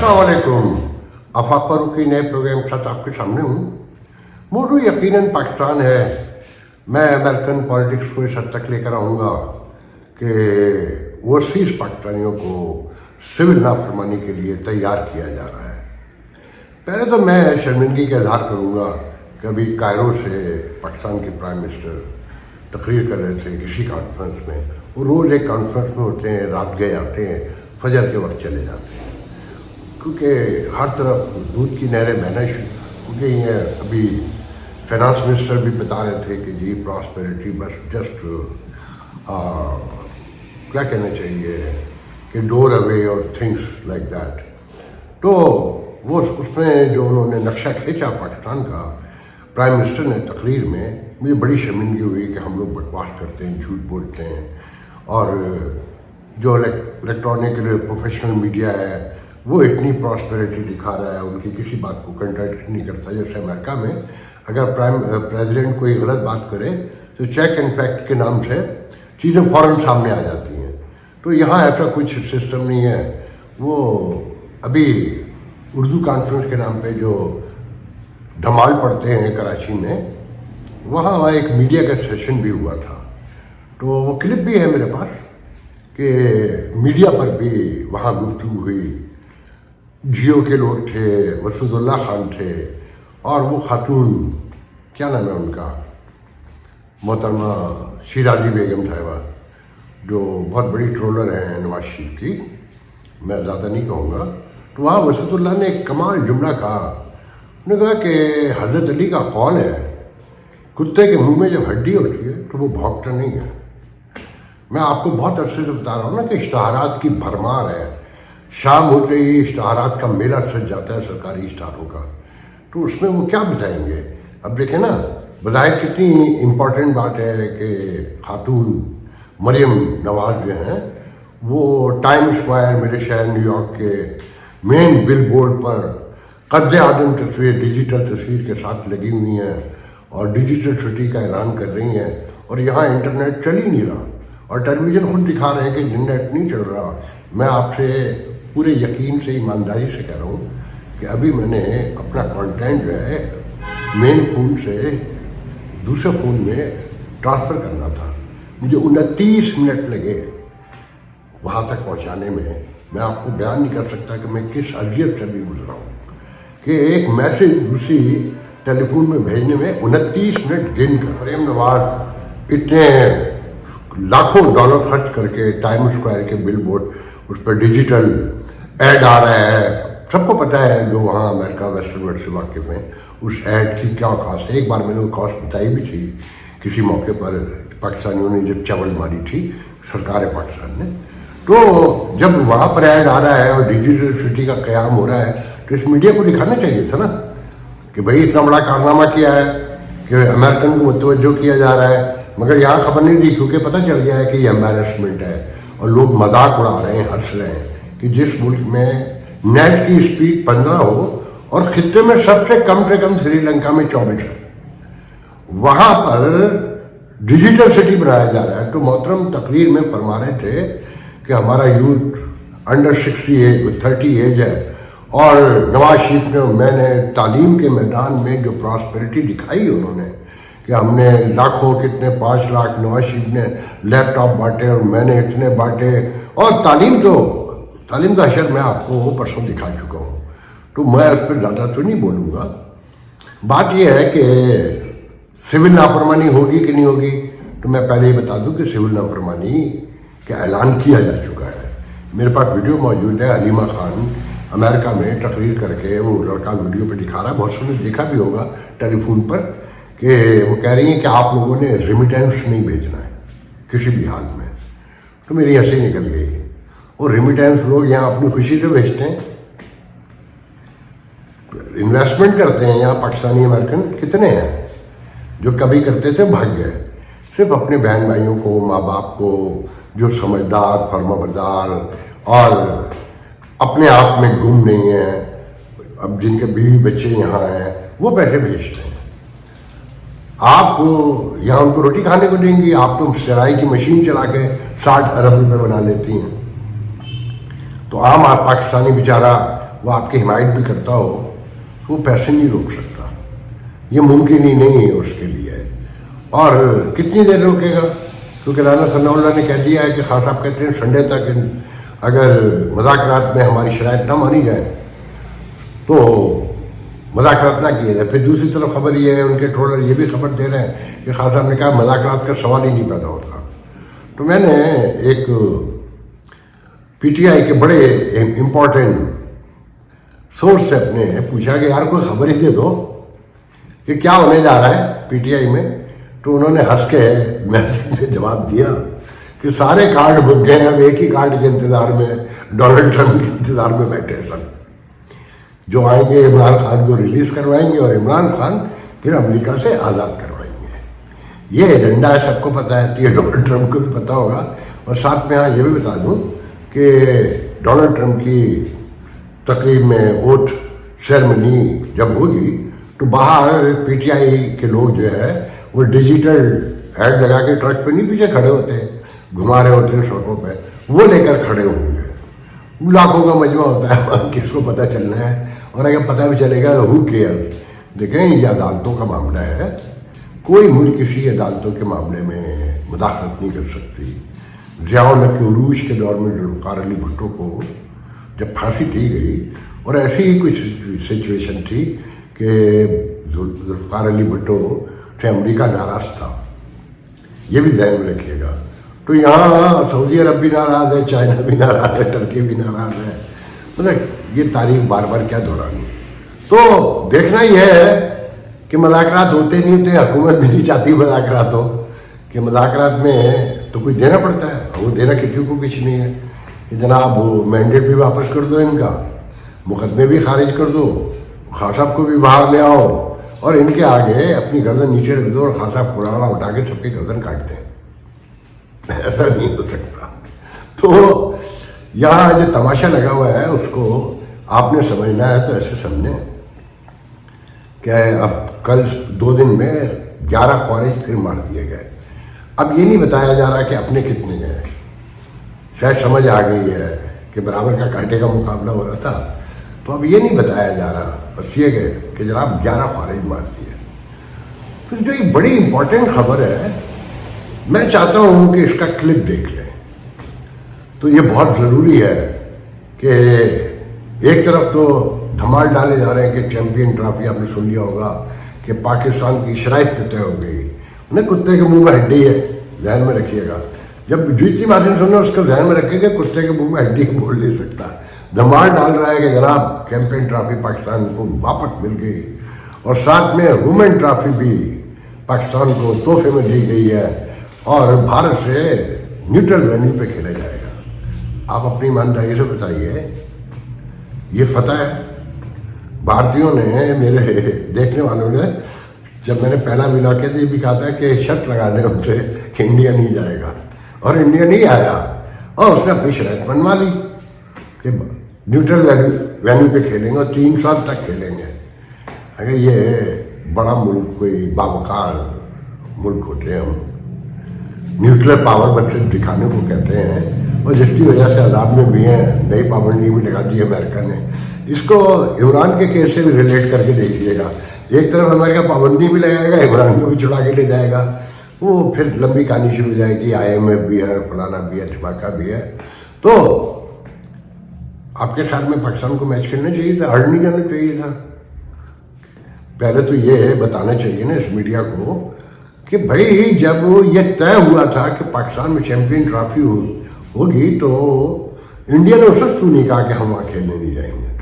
अस्सलाम वालेकुम। आफाक फारूक की नए प्रोग्राम के साथ आपके सामने हूँ। मौजूद यकीनन पाकिस्तान है। मैं अमेरिकन पॉलिटिक्स को इस हद तक लेकर आऊँगा कि ओवरसीज़ पाकिस्तानियों को सिविल नाफरमानी के लिए तैयार किया जा रहा है। पहले तो मैं शर्मिंदगी का इजहार करूँगा कि अभी कायरो से पाकिस्तान के प्राइम मिनिस्टर तकरीर कर रहे थे किसी कॉन्फ्रेंस में। वो रोज़ एक कॉन्फ्रेंस में होते हैं, रात गए आते हैं, फजर के वक्त चले जाते हैं, क्योंकि हर तरफ दूध की नहरें बहना हो गई हैं। अभी फाइनेंस मिनिस्टर भी बता रहे थे कि जी प्रॉस्पेरिटी बस जस्ट क्या कहना चाहिए कि डोर अवे और थिंग्स लाइक दैट। तो वो उसमें जो उन्होंने नक्शा खींचा पाकिस्तान का प्राइम मिनिस्टर ने तकरीर में, मुझे बड़ी शर्मिंदगी हुई कि हम लोग बकवास करते हैं, झूठ बोलते हैं, और जो इलेक्ट्रॉनिक प्रोफेशनल मीडिया है वो इतनी प्रॉस्पेरिटी दिखा रहा है, उनकी किसी बात को कंट्राडिक्ट नहीं करता। जैसे अमेरिका में अगर प्रेसिडेंट कोई गलत बात करे तो चेक एंड फैक्ट के नाम से चीज़ें फ़ौरन सामने आ जाती हैं। तो यहाँ ऐसा कुछ सिस्टम नहीं है। वो अभी उर्दू कॉन्फ्रेंस के नाम पे जो धमाल पड़ते हैं कराची में, वहाँ एक मीडिया का सेशन भी हुआ था। तो वो क्लिप भी है मेरे पास कि मीडिया पर भी वहाँ गुफ्तगू हुई। जियो के लोग थे, वसूदुल्लाह खान थे, और वो खातून क्या नाम है उनका, मोहतरमा शिराजी बेगम साहिबा, जो बहुत बड़ी ट्रोलर हैं नवाज शरीफ की, मैं ज़्यादा नहीं कहूँगा। तो वहाँ वसूदुल्लाह ने एक कमाल जुमला कहा। उन्होंने कहा कि हज़रत अली का कौल है, कुत्ते के मुंह में जब हड्डी होती है तो वो भौंकता नहीं है। मैं आपको बहुत अरसे से बता रहा हूँ ना कि इश्तहारात की भरमार है। शाम होते ही इश्तहारात का मेला सज जाता है सरकारी इश्तहारों का। तो उसमें वो क्या बताएंगे? अब देखें ना, बज़ाहिर कितनी इम्पोर्टेंट बात है कि खातून मरियम नवाज जो हैं वो टाइम स्क्वायर मेरे शहर न्यूयॉर्क के मेन बिल बोर्ड पर कद्दे आदम तस्वीर, डिजिटल तस्वीर के साथ लगी हुई हैं और डिजिटल सिटी का ऐलान कर रही हैं। और यहाँ इंटरनेट चल ही नहीं रहा, और टेलीविज़न खुद दिखा रहे हैं कि इंटरनेट नहीं चल रहा। मैं आपसे पूरे यकीन से, ईमानदारी से कह रहा हूँ कि अभी मैंने अपना कंटेंट जो है मेन फ़ोन से दूसरे फ़ोन में ट्रांसफ़र करना था। मुझे 29 मिनट लगे वहाँ तक पहुँचाने में। मैं आपको बयान नहीं कर सकता कि मैं किस अजियत से भी गुजरा हूँ कि एक मैसेज दूसरी टेलीफोन में भेजने में 29 मिनट गिन कर। मरियम नवाज इतने लाखों डॉलर खर्च करके टाइम स्क्वायर के बिल बोर्ड उस पर डिजिटल ऐड आ रहा है। सबको पता है जो वहाँ अमेरिका वेस्टर्न वर्ल्ड से वाकिफ हैं उस ऐड की क्या कॉस्ट है। एक बार मैंने वो कॉस्ट बताई भी थी किसी मौके पर, पाकिस्तानियों ने जब चावल मारी थी सरकार पाकिस्तान ने। तो जब वहाँ पर ऐड आ रहा है और डिजिटल सिटी का क़याम हो रहा है तो इस मीडिया को दिखाना चाहिए था ना कि भाई इतना बड़ा कारनामा किया है कि अमेरिकन को मुतवज्जो किया जा रहा है। मगर यहाँ खबर नहीं दी, क्योंकि पता चल गया है कि ये एम्बैरेसमेंट है और लोग मजाक उड़ा रहे हैं, हंस रहे हैं कि जिस मुल्क में नेट की स्पीड 15 हो और खित्ते में सबसे कम श्रीलंका में 24 है, वहाँ पर डिजिटल सिटी बनाया जा रहा है। तो मोहतरम तकरीर में फरमा रहे थे कि हमारा यूथ अंडर 30 एज है, और नवाज शरीफ ने, मैंने तालीम के मैदान में जो प्रॉस्पेरिटी दिखाई उन्होंने कि हमने लाखों कितने 5 लाख नवाज शरीफ ने लैपटॉप बांटे और मैंने इतने बांटे, और तालीम का अशर मैं आपको परसों दिखा चुका हूँ। तो मैं उस पर ज़्यादा तो नहीं बोलूँगा। बात यह है कि सिविल नाफरमानी होगी कि नहीं होगी, तो मैं पहले ही बता दूँ कि सिविल नाफरमानी का ऐलान किया जा चुका है। मेरे पास वीडियो मौजूद है। हलीमा खान अमेरिका में तकरीर करके वो लड़का वीडियो पे दिखा रहा है, बहुत सुंदर देखा भी होगा टेलीफोन पर, कि वो कह रही हैं कि आप लोगों ने रेमिटेंस नहीं भेजना है किसी भी हाल में। तो मेरी हंसी निकल गई। और रेमिटेंस लोग यहाँ अपनी खुशी से भेजते हैं, इन्वेस्टमेंट करते हैं। यहाँ पाकिस्तानी अमेरिकन कितने हैं जो कभी करते थे भाग गए। सिर्फ अपने बहन भाइयों को, माँ बाप को, जो समझदार फर्माबरदार और अपने आप में गुम नहीं है, अब जिनके बीवी बच्चे यहाँ हैं, वो पैसे भेजते हैं। आपको यहाँ उनको रोटी खाने को देंगी, आप तो सिलाई की मशीन चला के 60 अरब रुपये बना लेती हैं। तो आम पाकिस्तानी बेचारा वो आपकी हिमायत भी करता हो तो वो पैसे नहीं रोक सकता, ये मुमकिन ही नहीं है उसके लिए। और कितनी देर रोकेगा, क्योंकि राना सनाउल्लाह ने कह दिया है कि खान साहब कहते हैं संडे तक अगर मुज़ाकरात में हमारी शराइत ना मानी जाए तो मुज़ाकरात ना किए जाए। फिर दूसरी तरफ खबर ये है, उनके ट्रोलर ये भी खबर दे रहे हैं कि खान साहब ने कहा मुज़ाकरात का सवाल ही नहीं पैदा होता। तो मैंने एक पीटीआई के बड़े इम्पोर्टेंट सोर्स से अपने पूछा कि यार कोई खबर ही दे दो कि क्या होने जा रहा है पीटीआई में। तो उन्होंने हंस के मैसेज में जवाब दिया कि सारे कार्ड बुक गए हैं, अब एक ही कार्ड के इंतजार में, डोनाल्ड ट्रंप के इंतजार में बैठे सब, जो आएंगे इमरान खान को रिलीज करवाएंगे और इमरान खान फिर अमेरिका से आज़ाद करवाएंगे। ये एजेंडा है, सबको पता है, ये डोनाल्ड ट्रंप को भी पता होगा। और साथ में हाँ ये भी बता दूं कि डोनाल्ड ट्रंप की तकरीब में वोट सेरेमनी जब होगी तो बाहर पीटीआई के लोग जो है वो डिजिटल हेड लगा के ट्रक पे नहीं पीछे खड़े होते, घुमा रहे होते हैं सड़कों पे, वो लेकर खड़े होंगे। लाखों का मजमा होता है, किसको पता चलना है, और अगर पता भी चलेगा तो हु केयर। देखें ये अदालतों का मामला है, कोई मुल्क किसी अदालतों के मामले में मुदाखलत नहीं कर सकती। ज़ियाउल हक के उरूज के दौर में जुल्फ़िकार अली भुट्टो को जब फांसी दी गई और ऐसी ही कुछ सिचुएशन थी कि जुल्फ़िकार अली भुट्टो से अमेरिका नाराज़ था, ये भी ध्यान में रखिएगा। तो यहाँ सऊदी अरब भी नाराज़ है, चाइना भी नाराज़ है, टर्की भी नाराज़ है, मतलब ये तारीख बार बार क्या दोहरानी। तो देखना ही है कि मुज़ाकरात होते नहीं होते, हुकूमत भी नहीं चाहती मुज़ाकरात हो, कि मुज़ाकरात में तो कुछ देना पड़ता है, वो देना किसी को कुछ नहीं है कि जनाब वो मैंडेट भी वापस कर दो, इनका मुकदमे भी खारिज कर दो, खान साहब को भी बाहर ले आओ और इनके आगे अपनी गर्दन नीचे रख दो और खान साहब पुराना उठा के सबकी गर्दन काट दें। ऐसा नहीं हो सकता। तो यहाँ जो तमाशा लगा हुआ है उसको आपने समझना है, तो ऐसे समझे कि अब कल 2 दिन में 11 ख्वारिज फिर मार दिए गए। अब ये नहीं बताया जा रहा कि अपने कितने गए, शायद समझ आ गई है कि बराबर का कांटे का मुकाबला हो रहा था, तो अब ये नहीं बताया जा रहा, बस ये कि जनाब 11 ख्वारिज मार दिए। फिर जो एक बड़ी इंपॉर्टेंट खबर है, मैं चाहता हूँ कि इसका क्लिप देख लें। तो ये बहुत ज़रूरी है कि एक तरफ तो धमाल डाले जा रहे हैं कि चैंपियन ट्रॉफी, आपने सुन लिया होगा कि पाकिस्तान की शराइत पे तय हो गई, उन्हें कुत्ते के मुंह में हड्डी है, ध्यान में रखिएगा। जब जितनी बातें सुनो उसको ध्यान में रखेंगे, कुत्ते के मुंह में हड्डी बोल नहीं सकता। धमाल डाल रहा है कि जनाब चैंपियन ट्रॉफी पाकिस्तान को वापस मिल गई, और साथ में वुमेन ट्रॉफी भी पाकिस्तान को तोहफे में दी गई है और भारत से न्यूट्रल वेन्यू पे खेला जाएगा। आप अपनी ईमानदारी से बताइए, ये फतह है भारतीयों ने, मेरे देखने वालों ने, जब मैंने पहला मिला के तो ये भी कहा था कि शर्त लगा दें उनसे कि इंडिया नहीं जाएगा, और इंडिया नहीं आया और उसने अपनी शर्त मनवा ली कि न्यूट्रल वेन्यू पे खेलेंगे और 3 साल तक खेलेंगे। अगर ये बड़ा मुल्क, कोई बावकार मुल्क होते हैं, हम न्यूक्लियर पावर बच्चे दिखाने को कहते हैं, और जिसकी वजह से अदाब में भी हैं, नई पाबंदी भी लगा दी अमेरिका ने। इसको इमरान के केस से भी रिलेट करके देखिएगा, एक तरफ अमेरिका पाबंदी भी लगाएगा, इमरान को भी छुड़ा के ले जाएगा, वो फिर लंबी कहानी शुरू हो जाएगी, IMF भी है, फलाना भी है, ढिमाका भी है। तो आपके ख्याल में पाकिस्तान को मैच खेलना चाहिए था, हार नहीं जाना चाहिए था? पहले तो ये बताना चाहिए ना इस मीडिया को कि भाई जब ये तय हुआ था कि पाकिस्तान में चैंपियन ट्रॉफी होगी तो इंडिया ने उससे क्यों नहीं कहा कि हम वहाँ खेलने नहीं जाएंगे?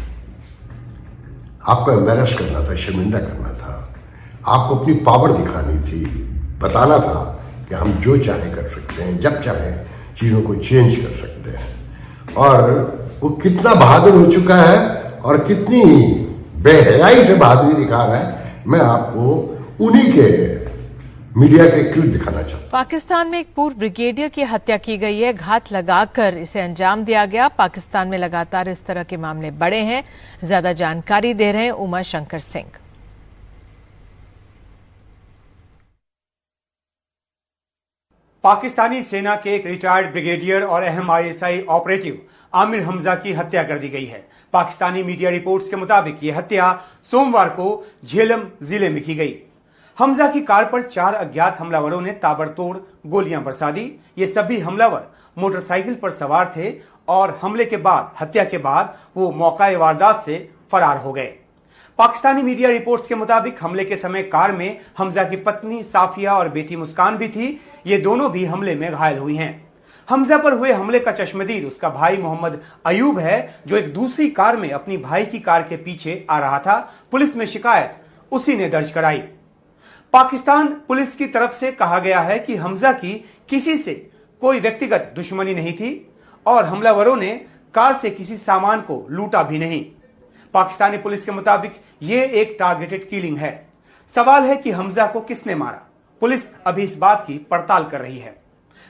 आपको एम्बेरस करना था, शर्मिंदा करना था, आपको अपनी पावर दिखानी थी, बताना था कि हम जो चाहे कर सकते हैं, जब चाहे चीज़ों को चेंज कर सकते हैं। और वो कितना बहादुर हो चुका है और कितनी बेहयाई से बहादुरी दिखा रहा है, मैं आपको उन्हीं के मीडिया के क्लिप दिखाना चाहता हूं। पाकिस्तान में एक पूर्व ब्रिगेडियर की हत्या की गई है, घात लगाकर इसे अंजाम दिया गया। पाकिस्तान में लगातार इस तरह के मामले बढ़े हैं। ज्यादा जानकारी दे रहे हैं उमा शंकर सिंह। पाकिस्तानी सेना के एक रिटायर्ड ब्रिगेडियर और अहम आईएसआई ऑपरेटिव आमिर हमजा की हत्या कर दी गई है। पाकिस्तानी मीडिया रिपोर्ट्स के मुताबिक ये हत्या सोमवार को झेलम जिले में की गई। हमजा की कार पर 4 अज्ञात हमलावरों ने ताबड़तोड़ गोलियां बरसा दी। ये सभी हमलावर मोटरसाइकिल पर सवार थे और हमले के बाद, हत्या के बाद वो मौका वारदात से फरार हो गए। पाकिस्तानी मीडिया रिपोर्ट्स के मुताबिक हमले के समय कार में हमजा की पत्नी साफिया और बेटी मुस्कान भी थी। ये दोनों भी हमले में घायल हुई हैं। हमजा पर हुए हमले का चश्मदीद उसका भाई मोहम्मद अयूब है, जो एक दूसरी कार में अपनी भाई की कार के पीछे आ रहा था। पुलिस में शिकायत उसी ने दर्ज कराई। पाकिस्तान पुलिस की तरफ से कहा गया है कि हमजा की किसी से कोई व्यक्तिगत दुश्मनी नहीं थी और हमलावरों ने कार से किसी सामान को लूटा भी नहीं। पाकिस्तानी पुलिस के मुताबिक ये एक टारगेटेड किलिंग है। सवाल है कि हमजा को किसने मारा। पुलिस अभी इस बात की पड़ताल कर रही है।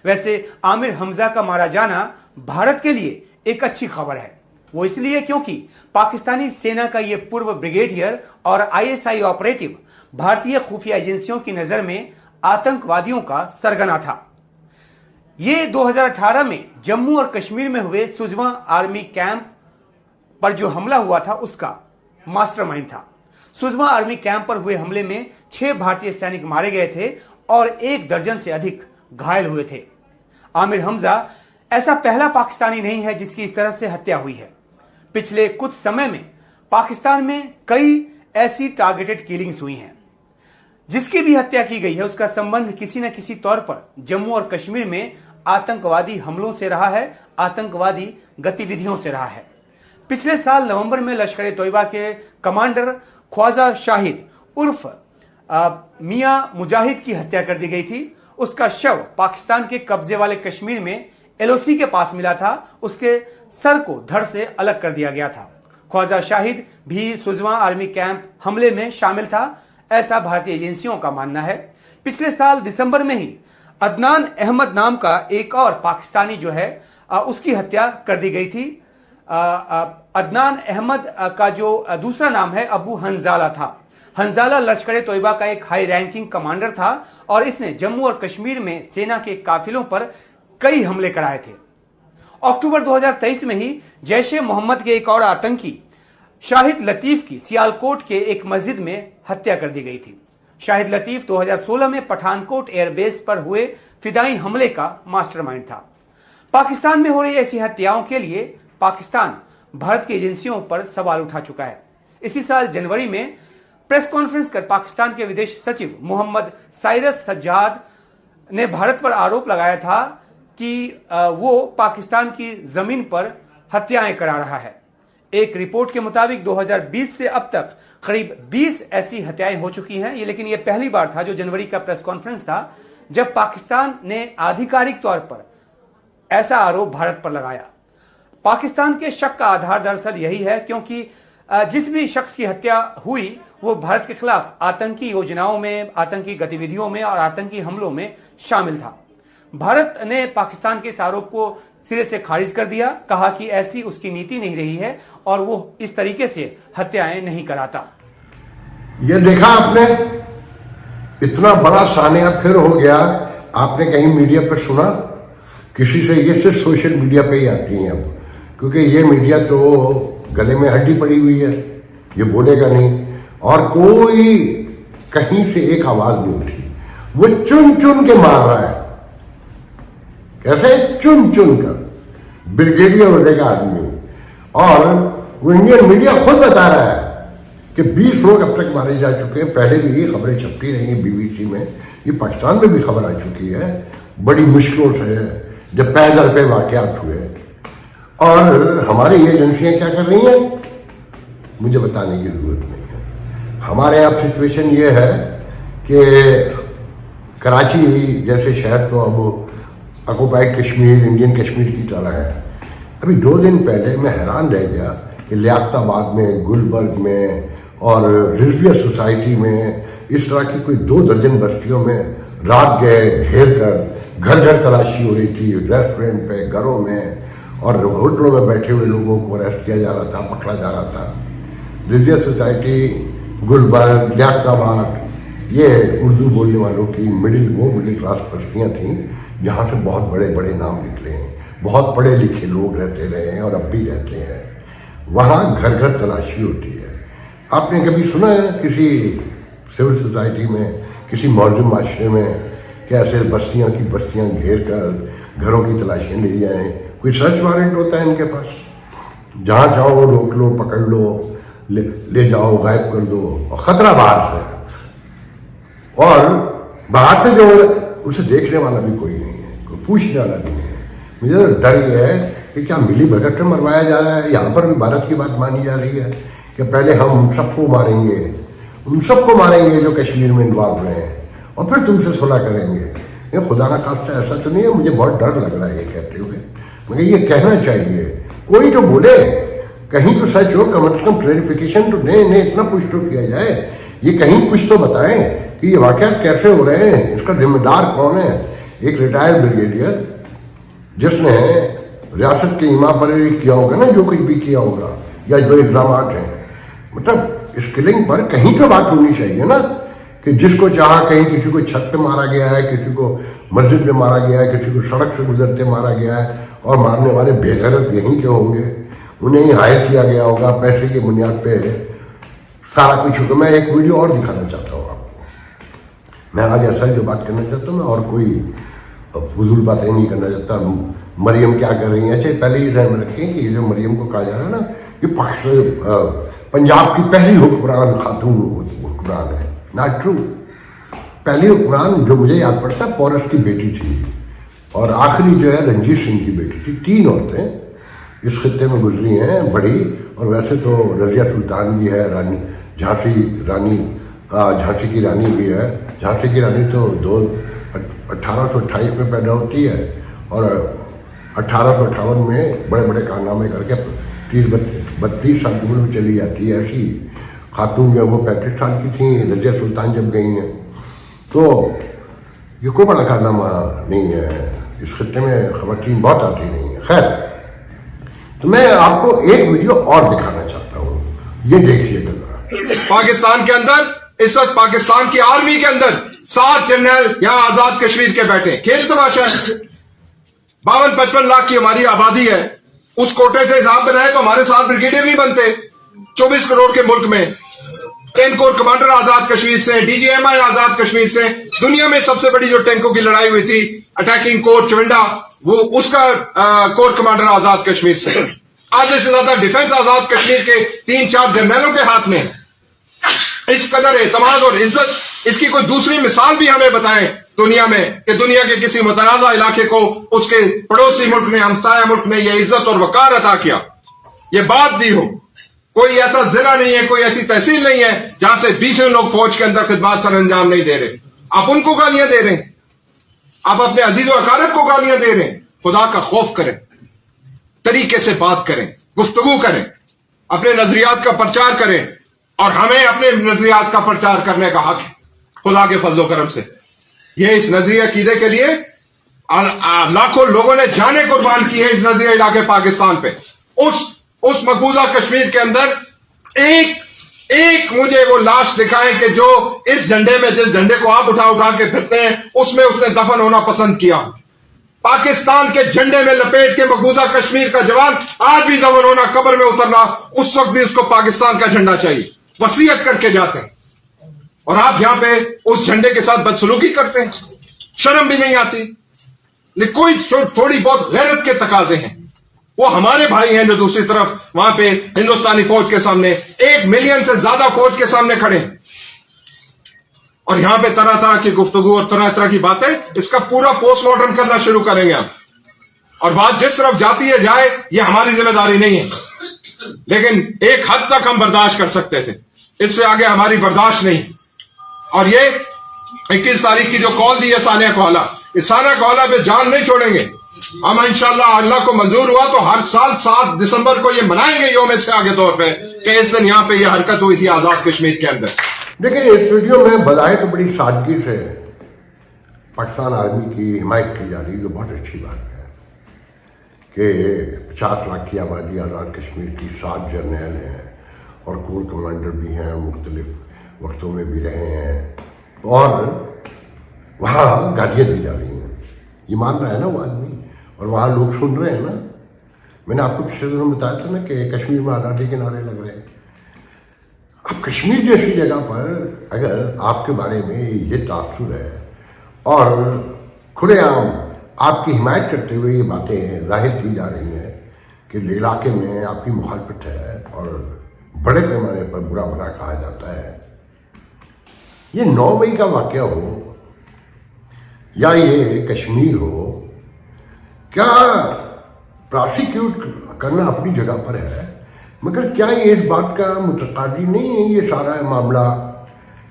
वैसे आमिर हमजा का मारा जाना भारत के लिए एक अच्छी खबर है। वो इसलिए क्योंकि पाकिस्तानी सेना का ये पूर्व ब्रिगेडियर और आईएसआई ऑपरेटिव भारतीय खुफिया एजेंसियों की नजर में आतंकवादियों का सरगना था। ये 2018 में जम्मू और कश्मीर में हुए सुजवा आर्मी कैंप पर जो हमला हुआ था उसका मास्टरमाइंड था। सुजवा आर्मी कैंप पर हुए हमले में 6 भारतीय सैनिक मारे गए थे और 1 दर्जन से अधिक घायल हुए थे। आमिर हमजा ऐसा पहला पाकिस्तानी नहीं है जिसकी इस तरह से हत्या हुई है। पिछले कुछ समय में पाकिस्तान में कई ऐसी टारगेटेड किलिंग्स हुई हैं। जिसकी भी हत्या की गई है उसका संबंध किसी न किसी तौर पर जम्मू और कश्मीर में आतंकवादी हमलों से रहा है, आतंकवादी गतिविधियों से रहा है। पिछले साल नवंबर में लश्कर ए तोयबा के कमांडर ख्वाजा शाहिद उर्फ मियां मुजाहिद की हत्या कर दी गई थी। उसका शव पाकिस्तान के कब्जे वाले कश्मीर में एलओसी के पास मिला था। उसके सर को धड़ से अलग कर दिया गया था। ख्वाजा शाहिद भी सुजवा आर्मी कैंप हमले में शामिल था, ऐसा भारतीय एजेंसियों का मानना है। पिछले साल दिसंबर में ही अदनान अहमद नाम का एक और पाकिस्तानी जो है उसकी हत्या कर दी गई थी। अदनान अहमद का जो दूसरा नाम है अबू हंजाला था। हंजाला लश्कर ए तोयबा का एक हाई रैंकिंग कमांडर था और इसने जम्मू और कश्मीर में सेना के काफिलों पर कई हमले कराए थे। अक्टूबर 2023 में ही जैश ए मोहम्मद के एक और आतंकी शाहिद लतीफ की सियालकोट के एक मस्जिद में हत्या कर दी गई थी। शाहिद लतीफ 2016 में पठानकोट एयरबेस पर हुए फिदाई हमले का मास्टरमाइंड था। पाकिस्तान में हो रही ऐसी हत्याओं के लिए पाकिस्तान भारत की एजेंसियों पर सवाल उठा चुका है। इसी साल जनवरी में प्रेस कॉन्फ्रेंस कर पाकिस्तान के विदेश सचिव मोहम्मद साइरस सज्जाद ने भारत पर आरोप लगाया था कि वो पाकिस्तान की जमीन पर हत्याएं करा रहा है। एक रिपोर्ट के मुताबिक 2020 से अब तक करीब 20 ऐसी हत्याएं हो चुकी हैं। लेकिन यह पहली बार था जो जनवरी का प्रेस कॉन्फ्रेंस था जब पाकिस्तान ने आधिकारिक तौर पर ऐसा आरोप भारत पर लगाया। पाकिस्तान के शक का आधार दरअसल यही है क्योंकि जिस भी शख्स की हत्या हुई वो भारत के खिलाफ आतंकी योजनाओं में, आतंकी गतिविधियों में और आतंकी हमलों में शामिल था। भारत ने पाकिस्तान के इस आरोप को सिरे से खारिज कर दिया, कहा कि ऐसी उसकी नीति नहीं रही है और वो इस तरीके से हत्याएं नहीं कराता। ये देखा आपने, इतना बड़ा सानिया फिर हो गया। आपने कहीं मीडिया पर सुना किसी से? ये सिर्फ सोशल मीडिया पे ही आती हैं अब, क्योंकि ये मीडिया तो गले में हड्डी पड़ी हुई है, ये बोलेगा नहीं। और कोई कहीं से एक आवाज नहीं उठी। वो चुन चुन के मार रहा है। कैसे? चुन चुन कर। ब्रिगेडियर होने का आदमी। और वो इंडियन मीडिया खुद बता रहा है कि 20 लोग अब तक मारे जा चुके हैं। पहले भी ये खबरें छपती रही हैं बीबीसी में, ये पाकिस्तान में भी खबर आ चुकी है। बड़ी मुश्किलों से जब पैदल पे वाकयात हुए। और हमारी एजेंसियां क्या कर रही हैं मुझे बताने की जरूरत नहीं है। हमारे यहाँ सिचुएशन ये है कि कराची जैसे शहर तो अब ऑक्युपाइड कश्मीर, इंडियन कश्मीर की तरह है। अभी 2 दिन पहले मैं हैरान रह गया कि लियाकताबाद में, गुलबर्ग में और रिजविया सोसाइटी में इस तरह की कोई 2 दर्जन बस्तियों में रात गए घेर कर घर घर तलाशी हो रही थी। रेस्टोरेंट पे, घरों में और होटलों में बैठे हुए लोगों को अरेस्ट किया जा रहा था, पकड़ा जा रहा था। रिजविया सोसाइटी, गुलबर्ग, लियाकताबाद, ये उर्दू बोलने वालों की मिडिल क्लास बस्तियाँ थीं جہاں سے بہت بڑے بڑے نام نکلے ہیں, بہت پڑھے لکھے لوگ رہتے رہے ہیں اور اب بھی رہتے ہیں. وہاں گھر گھر تلاشی ہوتی ہے. آپ نے کبھی سنا ہے کسی سول سوسائٹی میں, کسی ماڈرن معاشرے میں کہ ایسے بستیاں کی بستیاں گھیر کر گھروں کی تلاشیاں لی جائیں؟ کوئی سرچ وارنٹ ہوتا ہے ان کے پاس؟ جہاں چاہو روک لو, پکڑ لو, لے جاؤ, غائب کر دو. اور خطرہ باہر سے, اور باہر سے جو اسے دیکھنے والا بھی کوئی نہیں ہے, کوئی پوچھنے والا بھی نہیں ہے. مجھے تو ڈر یہ ہے کہ کیا ملی بھگت میں مروایا جا رہا ہے. یہاں پر بھی بھارت کی بات مانی جا رہی ہے کہ پہلے ہم سب کو ماریں گے, ان سب کو ماریں گے جو کشمیر میں انوالو رہے ہیں, اور پھر تم سے صلح کریں گے. یہ خدا نہ خواستہ ایسا تو نہیں ہے. مجھے بہت ڈر لگ رہا ہے یہ کہتے ہوئے. مگر یہ کہنا چاہیے, کوئی تو بولے, کہیں تو سچ ہو, کم از کم کلیریفیکیشن تو دیں, انہیں اتنا کچھ تو کیا جائے. یہ کہیں کچھ تو بتائیں کہ یہ واقعات کیسے ہو رہے ہیں, اس کا ذمہ دار کون ہے. ایک ریٹائر بریگیڈیئر جس نے ریاست کے ایما پر کیا ہوگا نا, جو کچھ بھی کیا ہوگا, یا جو الزامات ہیں, مطلب اس کلنگ پر کہیں تو بات ہونی چاہیے نا, کہ جس کو چاہا کہیں کسی کو چھت پہ مارا گیا ہے, کسی کو مسجد میں مارا گیا ہے, کسی کو سڑک سے گزرتے مارا گیا ہے, اور مارنے والے بے غیرت یہیں کے ہوں گے, انہیں ہی ہائر کیا گیا ہوگا پیسے کی بنیاد پہ سارا کچھ ہوگا. میں ایک ویڈیو اور دکھانا چاہتا ہوں آپ کو. میں آج ایسا جو بات کرنا چاہتا ہوں, میں اور کوئی فضول باتیں نہیں کرنا چاہتا. مریم کیا کر رہی ہیں, چاہے پہلے ہی ذہن میں رکھیں کہ یہ جو مریم کو کہا جا رہا ہے نا, یہ پنجاب کی پہلی حکمران خاتون حکمران ہے. Not true. پہلی حکمران جو مجھے یاد پڑتا ہے پورس کی بیٹی تھی, اور آخری جو ہے رنجیت سنگھ کی بیٹی تھی. 3 عورتیں اس خطے میں گزری ہیں بڑی. اور ویسے تو رضیہ سلطان بھی ہے, رانی جھانسی کی رانی بھی ہے. جھانسی کی رانی تو 1828 میں پیدا ہوتی ہے, اور 1858 میں بڑے بڑے کارنامے کر کے 32 سال کی عمر میں چلی جاتی ہے. ایسی خاتون جو وہ 35 سال کی تھیں رضیہ سلطان جب گئی ہیں. تو یہ کوئی بڑا کارنامہ نہیں ہے. اس خطے میں خواتین بہت آتی نہیں ہیں. خیر, تو میں آپ کو ایک ویڈیو اور دکھانا چاہتا ہوں, یہ دیکھیے گا ذرا. پاکستان کے اندر اس وقت پاکستان کی آرمی کے اندر 7 جنرل یہاں آزاد کشمیر کے بیٹھے. کھیل تماشا ہے. 52-55 لاکھ کی ہماری آبادی ہے. اس کوٹے سے حساب بنائے تو ہمارے 7 بریگیڈیئر نہیں بنتے 24 کروڑ کے ملک میں. 10 کور کمانڈر آزاد کشمیر سے, ڈی جی ایم آئی آزاد کشمیر سے. دنیا میں سب سے بڑی جو ٹینکوں کی لڑائی ہوئی تھی اٹیکنگ کور چونڈا, وہ اس کا کور کمانڈر آزاد کشمیر سے. آدھے سے زیادہ ڈیفنس آزاد کشمیر کے 3-4 جنرلوں کے ہاتھ میں. اس قدر اعتماد اور عزت, اس کی کوئی دوسری مثال بھی ہمیں بتائیں دنیا میں, کہ دنیا کے کسی متنازع علاقے کو اس کے پڑوسی ملک نے, ہمسایہ ملک نے یہ عزت اور وقار عطا کیا, یہ بات دی ہو. کوئی ایسا ضلع نہیں ہے, کوئی ایسی تحصیل نہیں ہے جہاں سے 20 لوگ فوج کے اندر خدمات سر انجام نہیں دے رہے. آپ ان کو گالیاں دے رہے ہیں, آپ اپنے عزیز و اقارب کو گالیاں دے رہے ہیں. خدا کا خوف کریں, طریقے سے بات کریں, گفتگو کریں, اپنے نظریات کا پرچار کریں, اور ہمیں اپنے نظریات کا پرچار کرنے کا حق ہے خدا کے فضل و کرم سے. یہ اس نظریہ عقیدے کے لیے لاکھوں لوگوں نے جانیں قربان کی ہے اس نظریہ علاقے پاکستان پہ. اس مقبوضہ کشمیر کے اندر ایک مجھے وہ لاش دکھائیں کہ جو اس جھنڈے میں, جس جھنڈے کو آپ اٹھا کے پھرتے ہیں, اس میں اس نے دفن ہونا پسند کیا. پاکستان کے جھنڈے میں لپیٹ کے مقبوضہ کشمیر کا جوان آج بھی دفن ہونا, قبر میں اترنا, اس وقت بھی اس کو پاکستان کا جھنڈا چاہیے. وصیت کر کے جاتے ہیں, اور آپ یہاں پہ اس جھنڈے کے ساتھ بدسلوکی کرتے ہیں. شرم بھی نہیں آتی. لیکن کوئی تھوڑی بہت غیرت کے تقاضے ہیں. وہ ہمارے بھائی ہیں جو دوسری طرف وہاں پہ ہندوستانی فوج کے سامنے 1 ملین سے زیادہ فوج کے سامنے کھڑے ہیں, اور یہاں پہ طرح طرح کی گفتگو اور طرح طرح کی باتیں. اس کا پورا پوسٹ مارٹم کرنا شروع کریں گے ہم, اور بات جس طرف جاتی ہے جائے, یہ ہماری ذمہ داری نہیں ہے. لیکن ایک حد تک ہم برداشت کر سکتے تھے, اس سے آگے ہماری برداشت نہیں. اور یہ 21 تاریخ کی جو کال دی ہے ثانیہ کوہلا, اس ثانیہ کوہلا پہ جان نہیں چھوڑیں گے ہم. انشاءاللہ اللہ کو منظور ہوا تو ہر سال 7 دسمبر کو یہ منائیں گے یوم سے آگے طور پہ, کہ اس دن یہاں پہ یہ حرکت ہوئی تھی آزاد کشمیر کے اندر. دیکھیں, اس ویڈیو میں بظاہر تو بڑی سادگی سے پاکستان آرمی کی حمایت کی جا رہی ہے, جو بہت اچھی بات ہے کہ 50 لاکھ کی آبادی آزاد کشمیر کی, 7 جرنیل ہیں اور کور کمانڈر بھی ہیں, مختلف وقتوں میں بھی رہے ہیں, اور وہاں گالیاں دی جا رہی ہیں. یہ مان رہا ہے نا وہ آدمی, اور وہاں لوگ سن رہے ہیں نا. میں نے آپ کو پچھلے دنوں بتایا تھا نا کہ کشمیر میں آزادی کے نعرے لگ رہے ہیں. اب کشمیر جیسی جگہ پر اگر آپ کے بارے میں یہ تاثر ہے اور کھلے عام آپ کی حمایت کرتے ہوئے یہ باتیں ظاہر کی جا رہی ہیں کہ علاقے میں آپ کی مخالفت ہے اور بڑے پیمانے پر برا بھلا کہا جاتا ہے, یہ 9 مئی کا واقعہ ہو یا یہ کشمیر ہو, کیا پراسیکیوٹ کرنا اپنی جگہ پر ہے, مگر کیا یہ اس بات کا متقاضی نہیں ہے یہ سارا معاملہ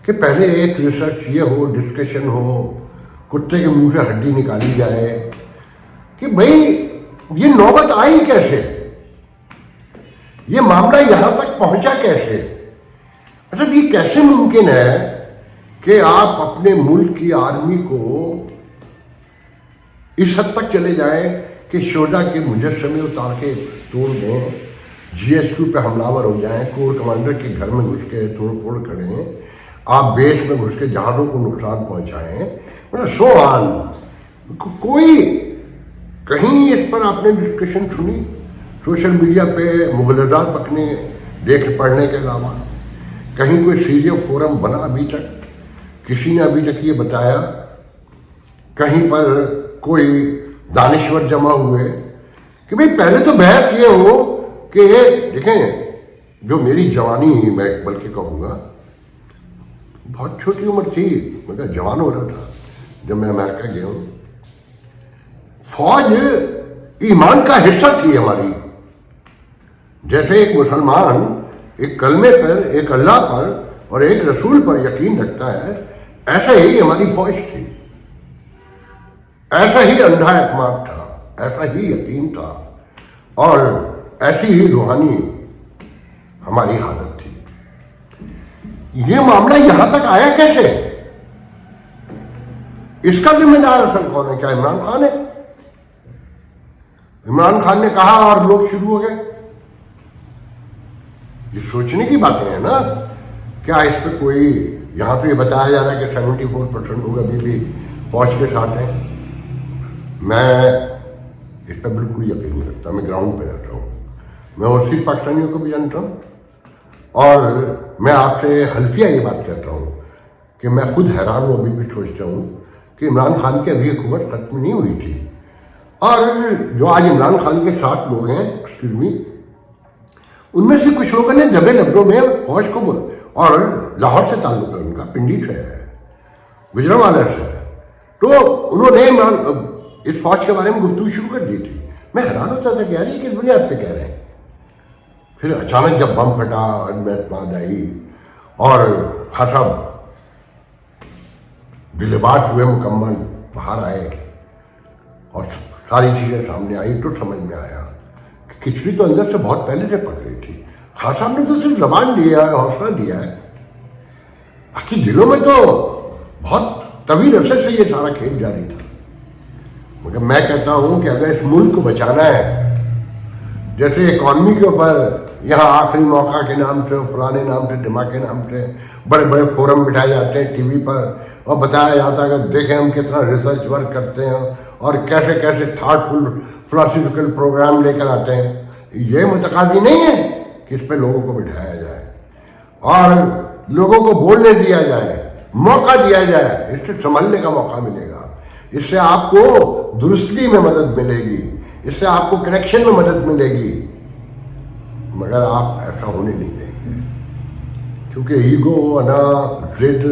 کہ پہلے ایک ریسرچ یہ ہو, ڈسکشن ہو, کتے کے منہ سے ہڈی نکالی جائے کہ بھئی یہ نوبت آئی کیسے, یہ معاملہ یہاں تک پہنچا کیسے. مطلب یہ کیسے ممکن ہے کہ آپ اپنے ملک کی آرمی کو اس حد تک چلے جائیں کہ شوجا کے مجسمے اتار کے توڑ دیں, جی ایس کیو پہ حملہ ہو جائیں, کور کمانڈر کے گھر میں گھس کے توڑ پھوڑ کریں, آپ بیس میں گھس کے جہازوں کو نقصان پہنچائیں, سو آن. کوئی کہیں اس پر آپ نے ڈسکشن سنی سوشل میڈیا پہ مغلزات بکنے دیکھ پڑھنے کے علاوہ؟ کہیں کوئی سیریس فورم بنا ابھی تک؟ کسی نے ابھی تک یہ بتایا؟ کہیں پر کوئی دانشور جمع ہوئے کہ بھئی پہلے تو بحث یہ ہو کہ دیکھیں جو میری جوانی میں بلکہ کہوں گا بہت چھوٹی عمر تھی, مگر جوان ہو رہا تھا جب میں امریکہ گیا ہوں. فوج ایمان کا حصہ تھی ہماری. جیسے ایک مسلمان ایک کلمے پر, ایک اللہ پر اور ایک رسول پر یقین رکھتا ہے, ایسا ہی ہماری فوج تھی, ایسا ہی اندھا اعتماد تھا, ایسا ہی یقین تھا اور ایسی ہی روحانی ہماری حالت تھی. یہ معاملہ یہاں تک آیا کیسے؟ اس کا ذمہ دار اصل کون ہے؟ کیا عمران خان ہے؟ عمران خان نے کہا اور لوگ شروع ہو گئے. یہ سوچنے کی باتیں ہیں نا. کیا اس پہ کوئی یہاں پہ یہ بتایا جا رہا ہے کہ 74% لوگ ابھی بھی فوج کے ساتھ ہیں؟ میں اس پہ بالکل یقین نہیں رکھتا. میں گراؤنڈ پہ رہتا ہوں, میں اسی پاکستانیوں کو بھی جانتا ہوں اور میں آپ سے حلفیہ یہ بات کہتا ہوں کہ میں خود حیران ہوں, ابھی بھی سوچتا ہوں کہ عمران خان کی ابھی حکومت ختم نہیں ہوئی تھی اور جو آج عمران خان کے ساتھ لوگ ہیں ان میں سے کچھ لوگوں نے دبے لفظوں میں فوج کو اور لاہور سے تعلق ہے ان کا, پنڈی سے ہے, گجرانوالہ سے ہے, تو انہوں نے اس فوج کے بارے میں گفتگو شروع کر دی تھی. میں حیران ہوتا تھا کہ یار یہ کس بنیاد پہ کہہ رہے ہیں. پھر اچانک جب بم پھٹا, اعتماد آئی اور خاصا بلباس ہوئے مکمل باہر آئے اور ساری چیزیں سامنے آئی تو سمجھ میں آیا کہ کھچڑی تو اندر سے بہت پہلے سے پک رہی تھی. خان صاحب نے تو صرف زبان دیا ہے, حوصلہ دیا ہے, باقی دلوں میں تو بہت طویل عرصے سے یہ سارا کھیل جاری تھا. مگر میں کہتا ہوں کہ اگر اس ملک کو بچانا ہے, جیسے اکانومی کے اوپر یہاں آخری موقع کے نام سے, فلانے نام سے, دماغ کے نام سے بڑے بڑے فورم بٹھائے جاتے ہیں ٹی وی پر اور بتایا جاتا ہے کہ دیکھیں ہم کتنا ریسرچ ورک کرتے ہیں اور کیسے کیسے تھاٹ فل فلاسفیکل پروگرام لے کر آتے ہیں. یہ متقاضی نہیں ہے کہ اس پہ لوگوں کو بٹھایا جائے اور لوگوں کو بولنے دیا جائے, موقع دیا جائے. اس سے سنبھلنے کا موقع ملے گا, اس سے آپ کو درستگی میں مدد ملے گی, اس سے آپ کو کریکشن میں مدد ملے گی. مگر آپ ایسا ہونے نہیں دیں گے کیونکہ ایگو, انا, ضد,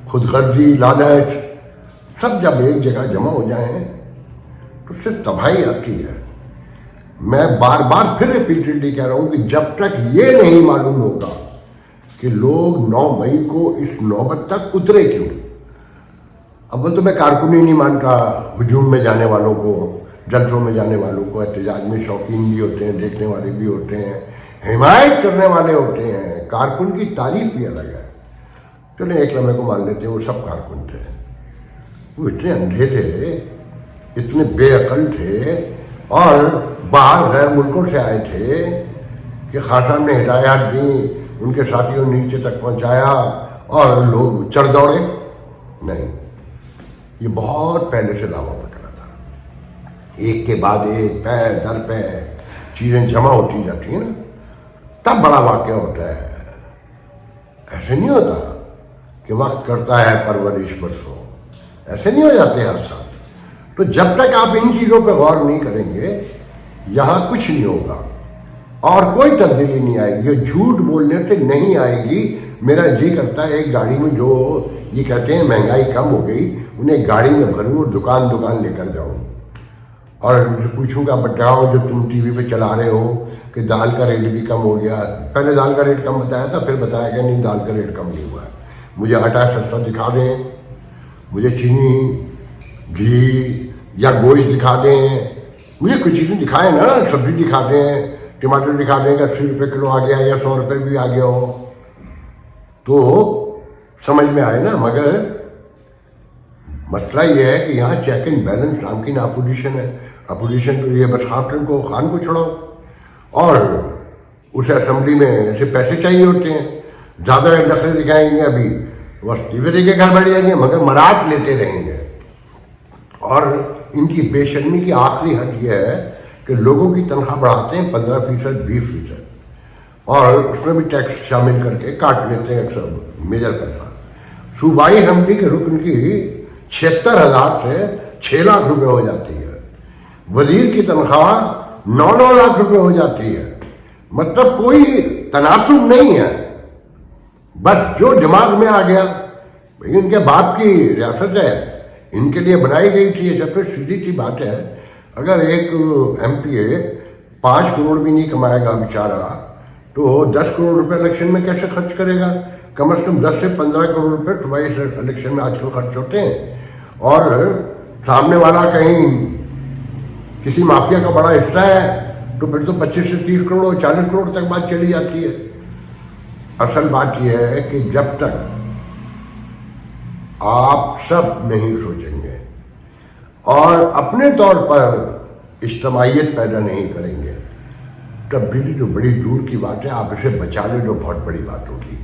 خود غرضی, لالچ سب جب ایک جگہ جمع ہو جائیں تو اس سے تباہی آتی ہے. میں بار بار پھر ریپیٹڈلی کہہ رہا ہوں کہ جب تک یہ نہیں معلوم ہوگا کہ لوگ 9 مئی کو اس نوبت تک اترے کیوں. اب تو میں کارکنی نہیں مانتا ہجوم میں جانے والوں کو, جلسوں میں جانے والوں کو. احتجاج میں شوقین بھی ہوتے ہیں, دیکھنے والے بھی ہوتے ہیں, حمایت کرنے والے ہوتے ہیں. کارکن کی تعریف بھی الگ ہے. چلیں ایک لمحے کو مان لیتے ہیں وہ سب کارکن تھے, وہ اتنے اندھے تھے, اتنے بے عقل تھے اور باہر غیر ملکوں سے آئے تھے کہ خان صاحب نے ہدایات دیں, ان کے ساتھیوں نیچے تک پہنچایا اور لوگ چڑھ دوڑے. نہیں, یہ بہت پہلے سے دعویٰ پکڑا تھا. ایک کے بعد ایک پہ در پہ چیزیں جمع ہوتی جاتی ہیں نا، تب بڑا واقعہ ہوتا ہے. ایسے نہیں ہوتا کہ وقت کرتا ہے پرورش برسوں، ایسے نہیں ہو جاتے ہر ساتھ. تو جب تک آپ ان چیزوں پہ غور نہیں کریں گے یہاں کچھ نہیں ہوگا اور کوئی تبدیلی نہیں آئے گی. جھوٹ بولنے سے نہیں آئے گی. میرا جی کرتا ہے ایک گاڑی میں جو یہ کہتے ہیں مہنگائی کم ہو گئی انہیں گاڑی میں بھروں دکان دکان لے کر جاؤں اور ان سے پوچھوں گا بتاؤ جو تم ٹی وی پہ چلا رہے ہو کہ دال کا ریٹ بھی کم ہو گیا. پہلے دال کا ریٹ کم بتایا تھا، پھر بتایا کہ نہیں دال کا ریٹ کم نہیں ہوا ہے. مجھے آٹا سستا دکھا دیں، مجھے چینی گھی یا گوشت دکھا دیں، مجھے کچھ چیزیں دکھائیں نا. سبزی دکھا دیں، ٹماٹر دکھا دیں کہ 80 روپے کلو آ گیا یا 100 روپے بھی آ گیا ہو تو سمجھ میں آئے نا. مگر مسئلہ یہ ہے کہ یہاں چیک اینڈ بیلنس نام کی نا اپوزیشن ہے. اپوزیشن تو یہ بس خان کو چھوڑاؤ اور اسے اسمبلی میں ایسے پیسے چاہیے ہوتے ہیں، زیادہ نخرے دکھائیں گے ابھی بس ٹی وی کے گھر بیٹھ جائیں گے مگر مراد لیتے رہیں گے. اور ان کی بے شرمی کی آخری حد یہ ہے کہ لوگوں کی تنخواہ بڑھاتے ہیں 15%، 20% اور اس میں بھی ٹیکس شامل کر کے کاٹ لیتے ہیں اکثر میجر پیسہ. صوبائی اسمبلی کے رکن کی 76,000 سے 6 لاکھ روپے ہو جاتی ہے. وزیر کی تنخواہ 9 لاکھ روپے ہو جاتی ہے. مطلب کوئی تناسب نہیں ہے، بس جو دماغ میں آ گیا. بھائی ان کے باپ کی ریاست ہے، ان کے لیے بنائی گئی تھی. جب پھر سیدھی سی بات ہے اگر ایک ایم پی اے 5 کروڑ بھی نہیں کمائے گا بیچارہ تو 10 کروڑ روپے الیکشن میں کیسے خرچ کرے گا؟ کم از کم 10 سے 15 کروڑ روپے صوبائی الیکشن میں آج کل خرچ ہوتے ہیں. اور سامنے والا کہیں کسی مافیا کا بڑا حصہ ہے تو پھر تو 25 سے 30 کروڑ اور 40 کروڑ تک بات چلی جاتی ہے. اصل بات یہ ہے کہ جب تک آپ سب نہیں سوچیں گے اور اپنے طور پر اجتماعیت پیدا نہیں کریں گے تبدیلی جو بڑی دور کی بات ہے. آپ اسے بچا لیں جو بہت بڑی بات ہوگی.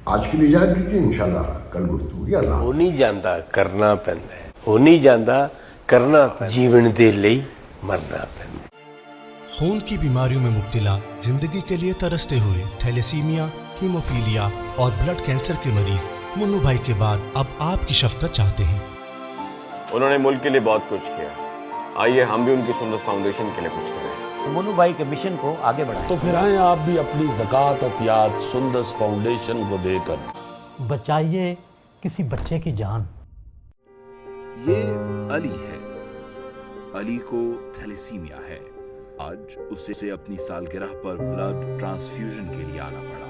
آج کے لیے اجازت دیجیے، انشاءاللہ کل گفتگو. اللہ ہو نہیں جاندا کرنا پیندا ہے، ہو نہیں جاندا کرنا جیون دے لئی مرنا پیندا. خون کی بیماریوں میں مبتلا، زندگی کے لیے ترستے ہوئے تھیلیسیمیا، ہیموفیلیا اور بلڈ کینسر کے مریض منو بھائی کے بعد اب آپ کی شفقت چاہتے ہیں. انہوں نے ملک کے لیے بہت کچھ کیا، آئیے ہم بھی ان کی سندس فاؤنڈیشن کے لیے کچھ کریں. منو بھائی کے مشن کو آگے بڑھائیں. تو پھر آئیں آپ بھی اپنی زکوٰۃ عطیات سندس فاؤنڈیشن کو دے کر بچائیے کسی بچے کی جان. یہ علی ہے. علی کو تھیلیسیمیا ہے. آج اسے اپنی سالگرہ پر بلڈ ٹرانسفیوژن کے لیے آنا پڑا.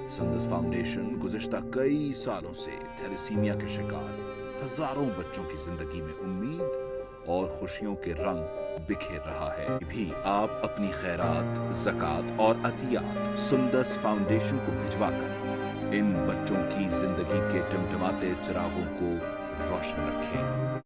سندس فاؤنڈیشن گزشتہ کئی سالوں سے تھیلیسیمیا کے شکار ہزاروں بچوں کی زندگی میں امید اور خوشیوں کے رنگ بکھیر رہا ہے. بھی آپ اپنی خیرات، زکوٰۃ اور عطیات سندس فاؤنڈیشن کو بھجوا کر ان بچوں کی زندگی کے ٹمٹماتے چراغوں کو روشن رکھیں.